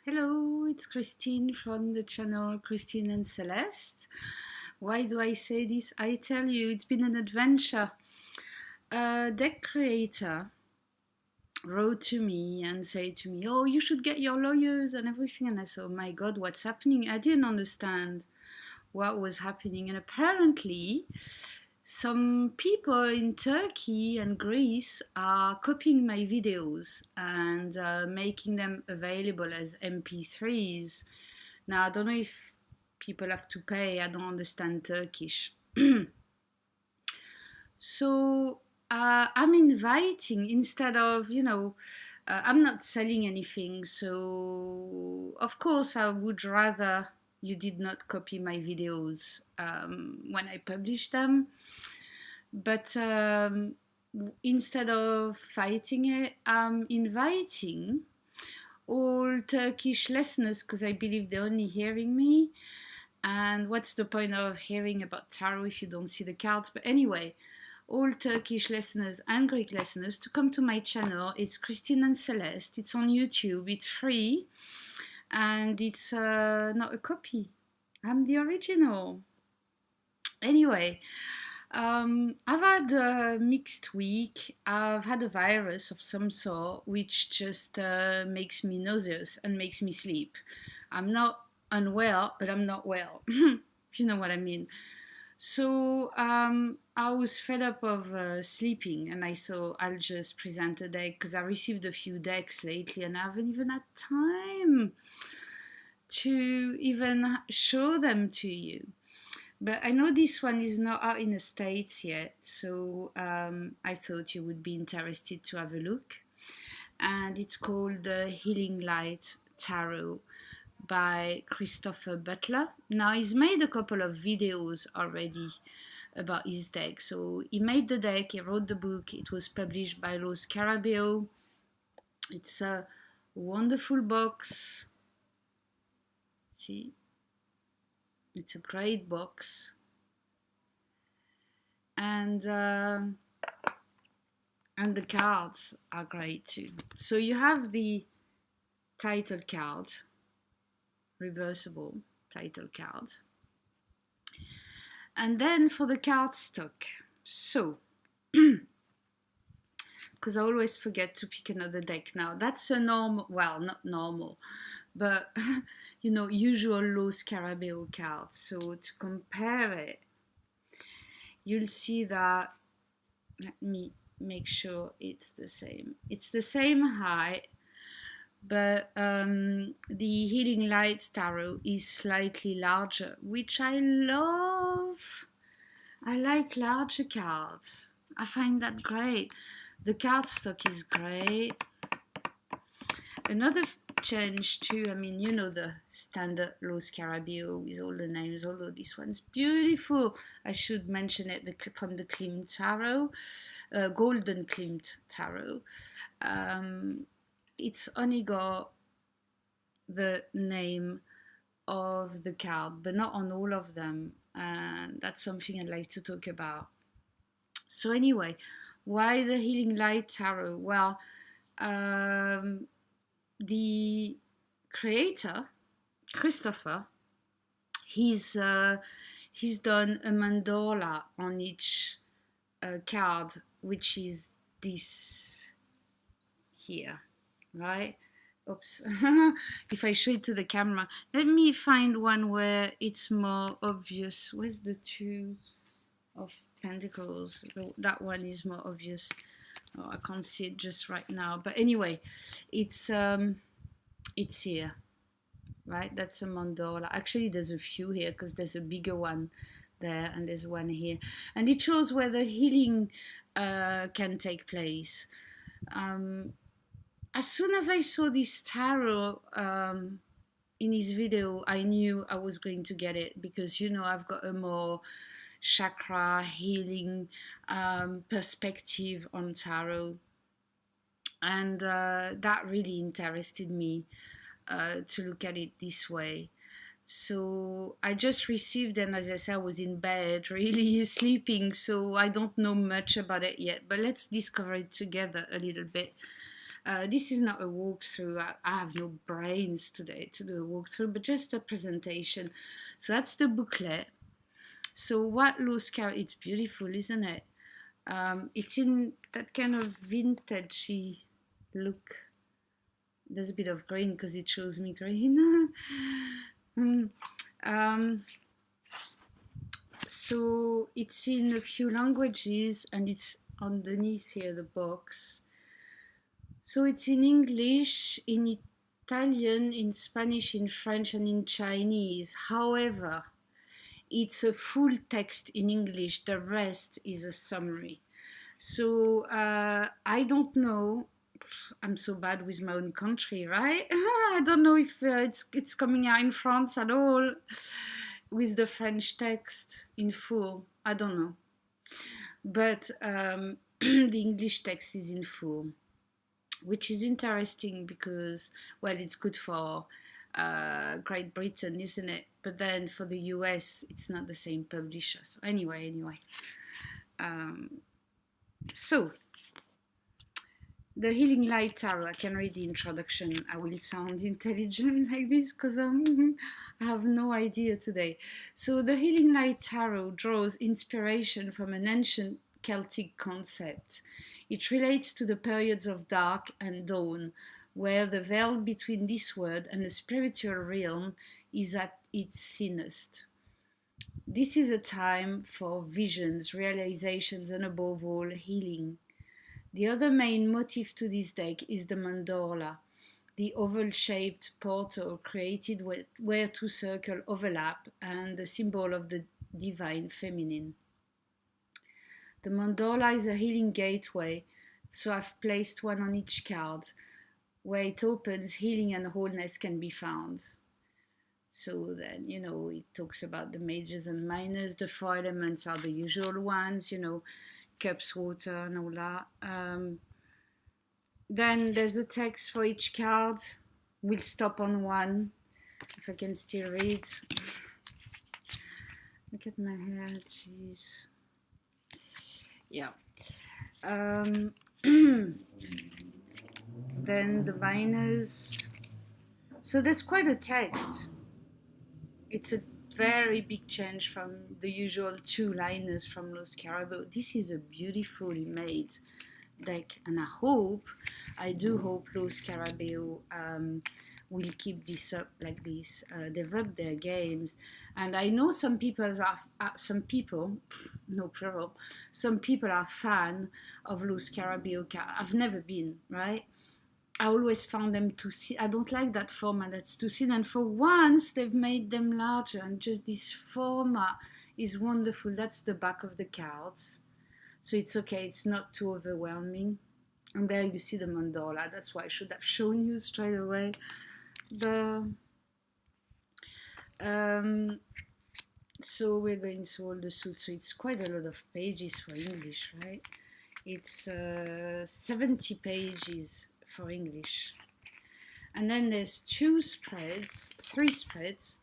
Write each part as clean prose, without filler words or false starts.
Hello, it's Christine from the channel Christine and Celeste. Why do I say this? I tell you, it's been an adventure. A deck creator wrote to me and said to me, "Oh, you should get your lawyers and everything." And I said, "Oh my God, what's happening?" I didn't understand what was happening. And apparently, some people in Turkey and Greece are copying my videos and making them available as MP3s. Now, I don't know if people have to pay, I don't understand Turkish. So I'm inviting instead of, I'm not selling anything. So, of course, I would rather you did not copy my videos when I publish them. But instead of fighting it, I'm inviting all Turkish listeners because I believe they're only hearing me. And what's the point of hearing about tarot if you don't see the cards? But anyway, all Turkish listeners and Greek listeners to come to my channel. It's Christine and Celeste. It's on YouTube. It's free. And it's not a copy. I'm the original. Anyway, I've had a mixed week. I've had a virus of some sort, which just makes me nauseous and makes me sleep. I'm not unwell, but I'm not well, if you know what I mean. So I was fed up of sleeping, and I thought I'll just present a deck because I received a few decks lately, and I haven't even had time to even show them to you. But I know this one is not out in the States yet, so I thought you would be interested to have a look. And it's called the Healing Light Tarot by Christopher Butler. Now, he's made a couple of videos already about his deck. So he made the deck, he wrote the book, it was published by Scarabeo. It's a wonderful box. See? It's a great box, and the cards are great too. So you have the title card, reversible title card, and then for the cardstock. So, because I always forget to pick another deck now. That's a normal, well, not normal, but usual low Scarabeo card. So to compare it, you'll see that, let me make sure it's the same. It's the same height, but the Healing Light Tarot is slightly larger, which I love. I like larger cards. I find that great. The cardstock is great. Another change too, the standard low Scarabeo with all the names, although this one's beautiful. I should mention it from the Klimt Tarot, Golden Klimt Tarot. It's only got the name of the card, but not on all of them, and that's something I'd like to talk about. So anyway, why the Healing Light Tarot? Well, the creator, Christopher, he's done a mandala on each card, which is this here, right? Oops. If I show it to the camera, let me find one where it's more obvious. Where's the Two of Pentacles? That one is more obvious. Oh, I can't see it just right now, but anyway, it's here, right? That's a mandala. Actually, there's a few here because there's a bigger one there and there's one here, and it shows where the healing can take place. As soon as I saw this tarot in his video, I knew I was going to get it because I've got a more chakra healing perspective on tarot, and that really interested me to look at it this way. So I just received, and as I said, I was in bed really sleeping, so I don't know much about it yet, but let's discover it together a little bit. This is not a walkthrough. I have no brains today to do a walkthrough, but just a presentation. So that's the booklet. So what Loose Scarabeo, it's beautiful, isn't it? It's in that kind of vintagey look. There's a bit of green because it shows me green. um, so it's in a few languages and it's underneath here, the box. So it's in English, in Italian, in Spanish, in French, and in Chinese. However, it's a full text in English. The rest is a summary. So I don't know. I'm so bad with my own country, right? I don't know if it's coming out in France at all with the French text in full. I don't know. But the English text is in full, which is interesting because, well, it's good for Great Britain, isn't it? But then for the US, it's not the same publisher. So anyway. So the Healing Light Tarot, I can read the introduction. I will sound intelligent like this because I have no idea today. So the Healing Light Tarot draws inspiration from an ancient Celtic concept. It relates to the periods of dark and dawn, where the veil between this world and the spiritual realm is at its thinnest. This is a time for visions, realizations, and above all, healing. The other main motif to this deck is the mandorla, the oval-shaped portal created where two circles overlap and the symbol of the divine feminine. The mandorla is a healing gateway, so I've placed one on each card. Where it opens, healing and wholeness can be found. So then, it talks about the majors and minors. The 4 elements are the usual ones, cups, water, and all that. Then there's a text for each card. We'll stop on one, if I can still read. Look at my hair, jeez. Yeah. Then the minors. So there's quite a text. It's a very big change from the usual 2 liners from Los Scarabeo. This is a beautifully made deck, and I do hope Los Scarabeo will keep this up like this. They've upped their games, and I know some people no plural, some people are fan of Los Scarabeo cards. I've never been, right? I always found them too thin. I don't like that format, that's too thin. And for once, they've made them larger. And just this format is wonderful. That's the back of the cards. So it's okay. It's not too overwhelming. And there you see the mandorla. That's why I should have shown you straight away. So we're going through all the suits. So it's quite a lot of pages for English, right? It's 70 pages for English. And then there's 3 spreads.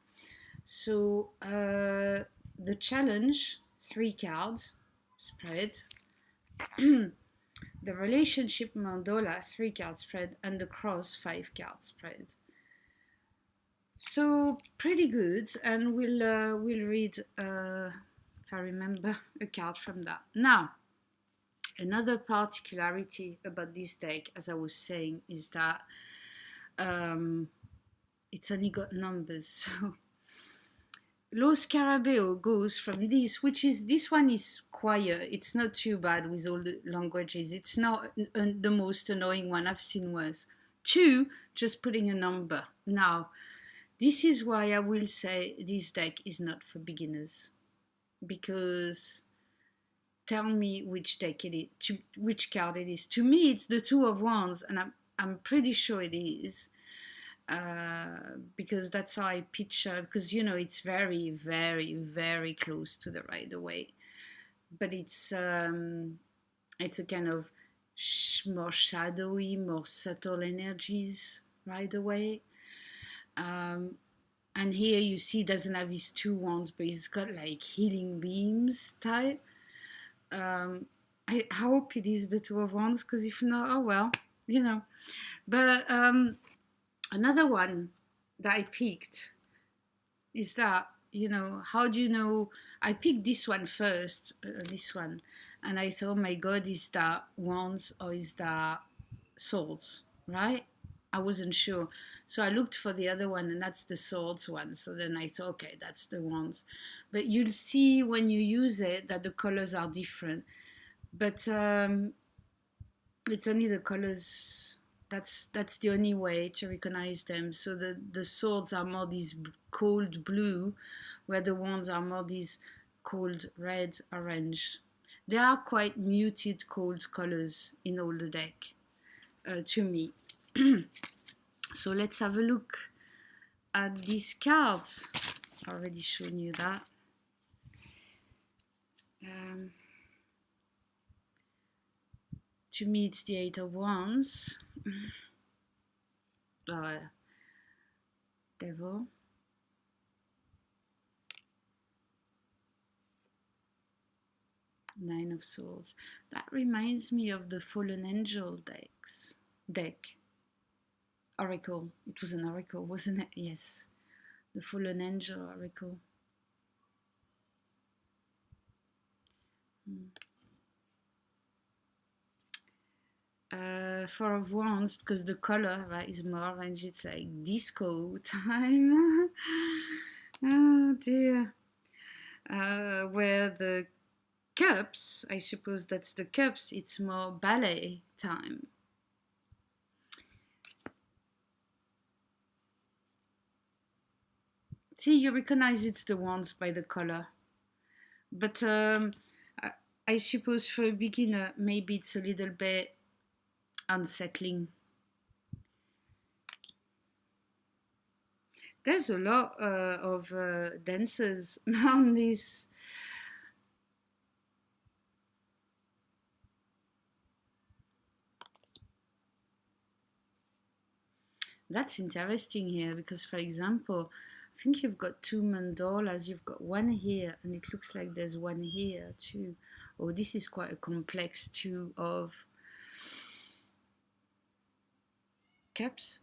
So the challenge, 3 cards spread, the relationship mandorla, 3 card spread, and the cross, 5 card spread. So pretty good, and we'll read, if I remember, a card from that. Now, another particularity about this deck, as I was saying, is that it's only got numbers. So Los Scarabeo goes from this one is quiet. It's not too bad with all the languages. It's not the most annoying one. I've seen worse. 2, just putting a number. Now, this is why I will say this deck is not for beginners. Because tell me which deck it is, which card it is. To me, it's the 2 of Wands, and I'm pretty sure it is, because that's how I picture. Because it's very, very, very close to the Rider-Waite, but it's a kind of more shadowy, more subtle energies Rider-Waite. And here you see it doesn't have his 2 wands, but he's got like healing beams type. I hope it is the 2 of Wands, because if not, oh well. you know. But another one that I picked is that, how do you know? I picked this one first, this one, and I thought, oh my God, is that wands or is that swords, right? I wasn't sure. So I looked for the other one, and that's the swords one. So then I thought, okay, that's the wands. But you'll see when you use it that the colors are different. But it's only the colors. That's the only way to recognize them. So the swords are more these cold blue, where the wands are more these cold red, orange. They are quite muted cold colors in all the deck, to me. So let's have a look at these cards. I've already shown you that. To me, it's the Eight of Wands. Devil. Nine of Swords. That reminds me of the Fallen Angel deck. Oracle. It was an oracle, wasn't it? Yes. The Fallen Angel oracle. Four of Wands, because the color, right, is more orange. It's like disco time. Oh dear. Where the Cups, I suppose that's the Cups, it's more ballet time. See, you recognize it's the Wands by the color. But I suppose for a beginner, maybe it's a little bit unsettling. There's a lot of dancers on this. That's interesting here because, for example, I think you've got two mandalas, you've got one here, and it looks like there's one here too. Oh, this is quite a complex two of cups.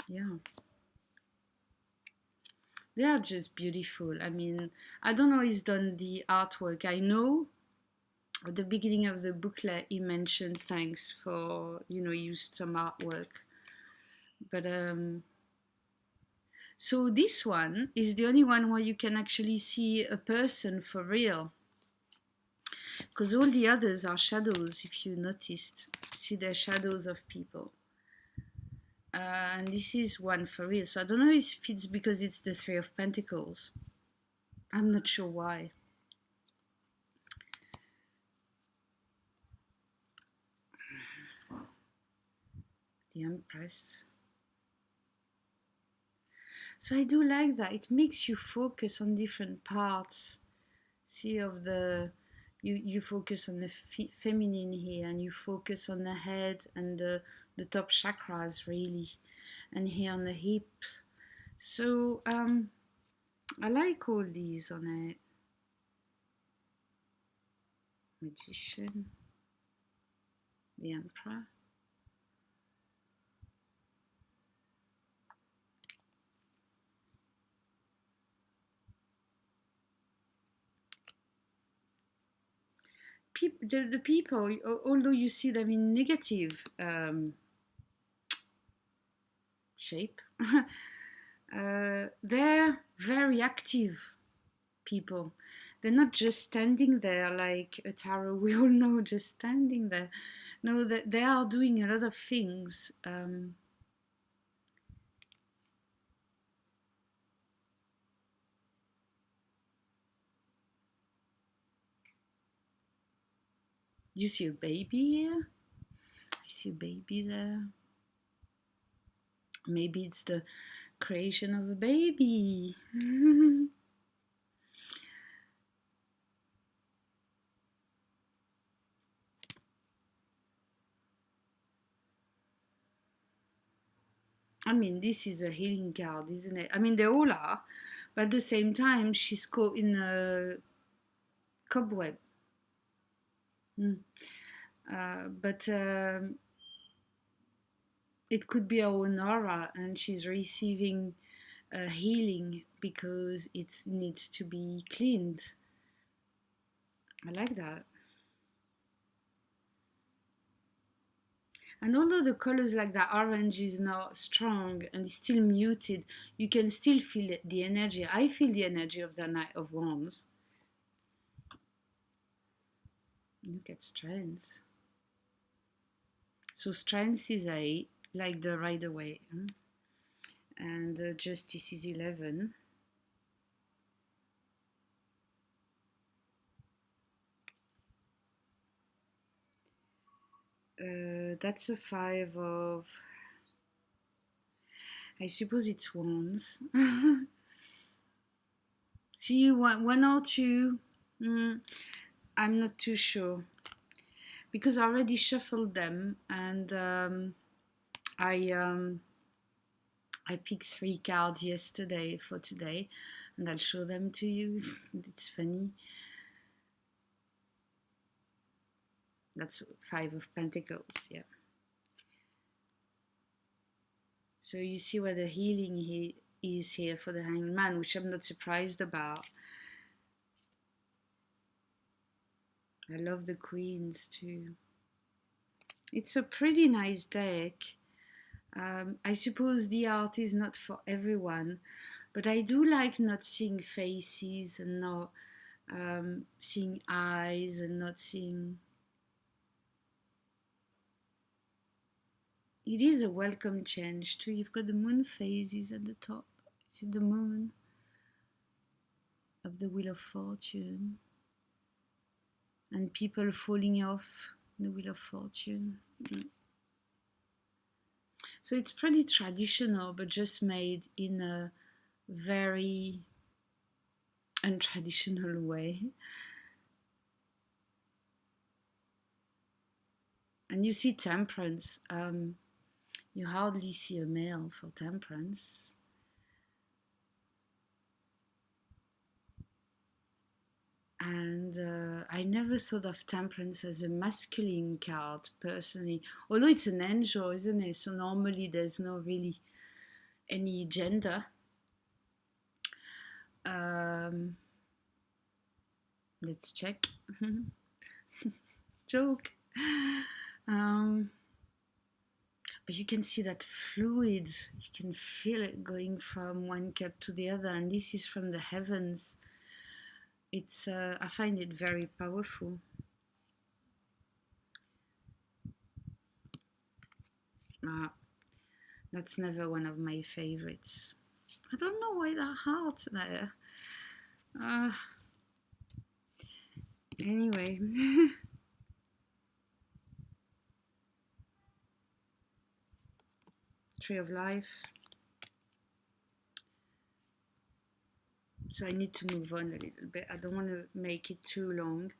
Yeah. They are just beautiful. I mean, I don't know who's done the artwork. I know at the beginning of the booklet he mentioned thanks for, he used some artwork. But so this one is the only one where you can actually see a person for real. Because all the others are shadows, if you noticed. See, they're shadows of people. And this is one for real. So I don't know if it's because it's the Three of Pentacles. I'm not sure why. The Empress. So I do like that. It makes you focus on different parts. See, of the... You focus on the feminine here, and you focus on the head and the top chakras, really. And here on the hips. So I like all these on it. Magician. The Emperor. The people, although you see them in negative shape, they're very active people. They're not just standing there like a tarot, we all know, just standing there. No, they are doing a lot of things. Do you see a baby here? I see a baby there. Maybe it's the creation of a baby. I mean, this is a healing card, isn't it? I mean, they all are, but at the same time, she's caught in a cobweb. Mm. But it could be her own aura, and she's receiving healing because it needs to be cleaned. I like that. And although the colors like that orange is not strong and is still muted, you can still feel the energy. I feel the energy of the Knight of Wands. Look at strength. So strength is 8, like the Rider Waite, and justice is 11. That's a 5 of, I suppose it's wands. See, one or two, I'm not too sure. Because I already shuffled them, and I picked 3 cards yesterday for today, and I'll show them to you. It's funny. That's 5 of Pentacles, yeah. So you see where the healing is here for the Hanged Man, which I'm not surprised about. I love the Queens too. It's a pretty nice deck. I suppose the art is not for everyone, but I do like not seeing faces and not seeing eyes and not seeing. It is a welcome change too. You've got the moon phases at the top. Is it the moon of the Wheel of Fortune? And people falling off the Wheel of Fortune. So it's pretty traditional, but just made in a very untraditional way. And you see Temperance. You hardly see a male for Temperance. And I never thought of Temperance as a masculine card, personally. Although it's an angel, isn't it? So normally there's not really any gender. Let's check. Joke. But you can see that fluid. You can feel it going from one cup to the other. And this is from the heavens. It's I find it very powerful. That's never one of my favorites. I don't know why that heart there. Anyway. Tree of Life. So I need to move on a little bit. I don't want to make it too long.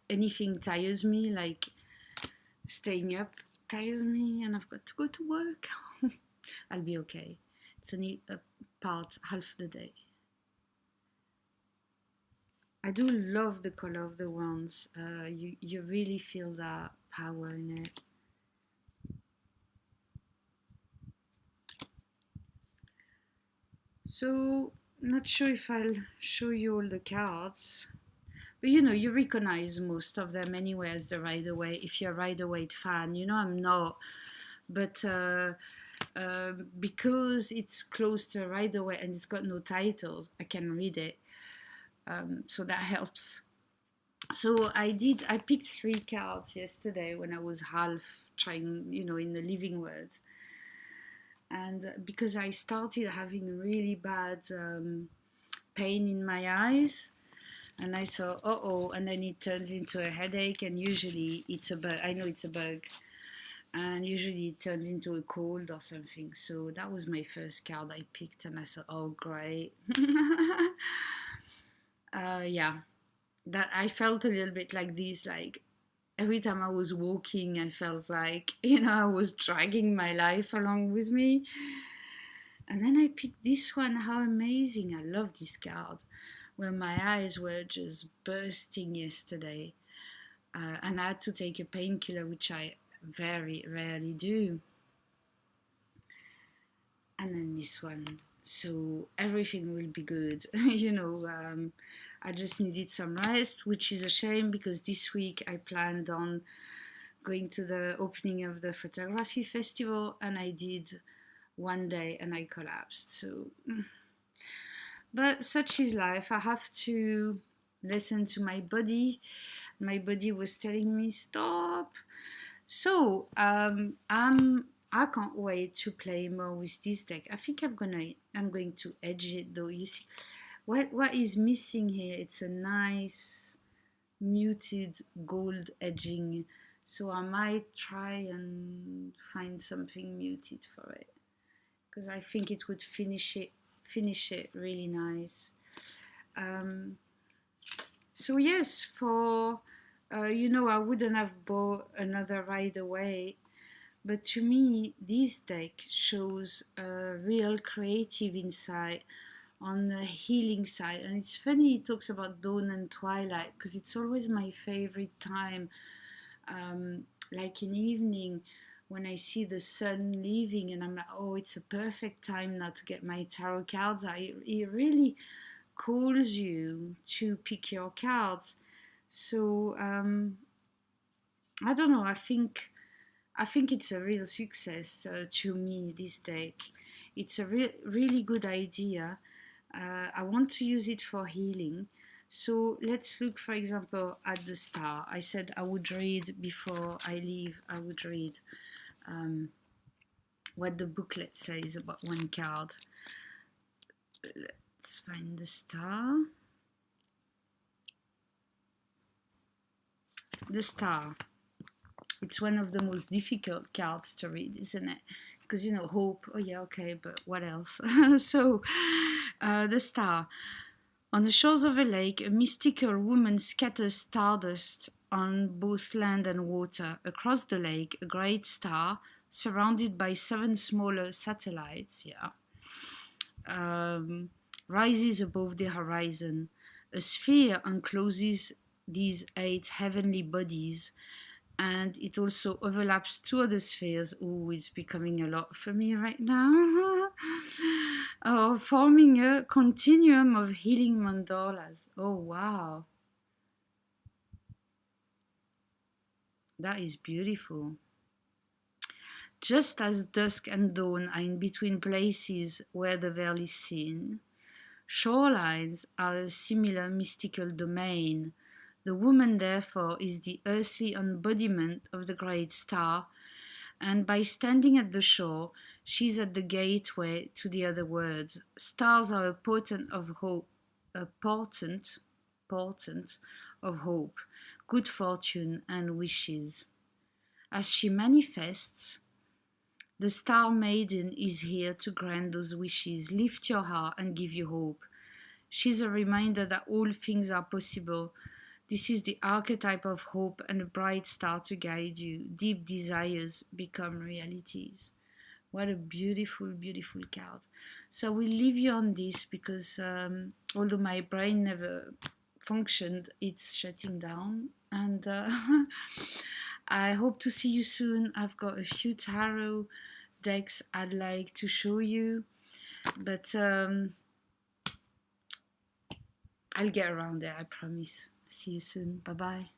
Anything tires me, like staying up tires me, and I've got to go to work. I'll be okay. It's only a part, half the day. I do love the color of the wands. You really feel that power in it. So, not sure if I'll show you all the cards. But you know, you recognize most of them anyway as the Rider Waite. If you're a Rider Waite fan, you know I'm not. But because it's close to Rider Waite and it's got no titles, I can read it. So that helps. So I picked 3 cards yesterday when I was half trying, you know, in the living word. And because I started having really bad pain in my eyes, and I thought, oh, and then it turns into a headache, and usually it's a bug. I know it's a bug, and usually it turns into a cold or something. So that was my first card I picked, and I thought, oh, great. Yeah, that I felt a little bit like this, like every time I was walking, I felt like, you know, I was dragging my life along with me. And then I picked this one. How amazing! I love this card. Well, my eyes were just bursting yesterday, and I had to take a painkiller, which I very rarely do. And then this one. So everything will be good. I just needed some rest, which is a shame because this week I planned on going to the opening of the photography festival, and I did one day and I collapsed. So, but such is life. I have to listen to my body. My body was telling me stop. So I can't wait to play more with this deck. I think I'm going to edge it though. You see, what is missing here? It's a nice muted gold edging. So I might try and find something muted for it because I think it would finish it really nice. So yes, for I wouldn't have bought another right away, but to me, this deck shows a real creative insight on the healing side. And it's funny, it talks about dawn and twilight because it's always my favorite time. Like in the evening when I see the sun leaving, and I'm like, oh, it's a perfect time now to get my tarot cards out. It really calls you to pick your cards. So I don't know. I think it's a real success to me, this deck. It's a really good idea. I want to use it for healing. So let's look, for example, at the star. I said I would read before I leave. I would read what the booklet says about one card. Let's find the star. The star. It's one of the most difficult cards to read, isn't it? Because, hope. Oh, yeah, okay, but what else? So, the star. On the shores of a lake, a mystical woman scatters stardust on both land and water. Across the lake, a great star, surrounded by 7 smaller satellites, rises above the horizon. A sphere encloses these 8 heavenly bodies, and it also overlaps 2 other spheres. Oh, it's becoming a lot for me right now. Forming a continuum of healing mandalas. Oh, wow. That is beautiful. Just as dusk and dawn are in between places where the veil is seen, shorelines are a similar mystical domain. The woman, therefore, is the earthly embodiment of the great star, and by standing at the shore, she's at the gateway to the other worlds. Stars are a portent of hope, good fortune, and wishes. As she manifests, the Star Maiden is here to grant those wishes, lift your heart, and give you hope. She's a reminder that all things are possible. This is the archetype of hope and a bright star to guide you. Deep desires become realities. What a beautiful, beautiful card. So we'll leave you on this because although my brain never functioned, it's shutting down. And I hope to see you soon. I've got a few tarot decks I'd like to show you, but I'll get around there, I promise. See you soon. Bye bye.